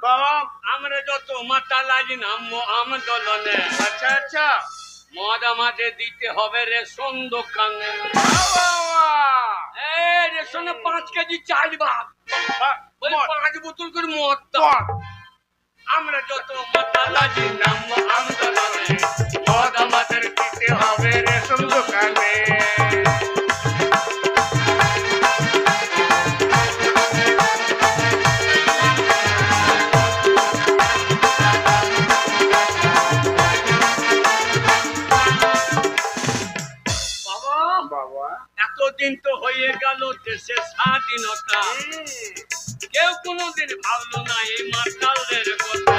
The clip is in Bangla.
বাবা আমরা যত মাতা লাগি না আন্দোলনে আচ্ছা আচ্ছা মদ আমাদের দিতে হবে রেশন দোকানে। রেশনে 5 কেজি চাল ভাত, 5 বোতল করে মদ দাও। আমরা যত মাতা লাগি না আন্দোলনে মদ আমাদের দিতে হবে রেশন দোকানে। এতদিন তো হয়ে গেল দেশের স্বাধীনতা, কেউ কোনোদিন ভাবলো না এই মাতালদের কথা।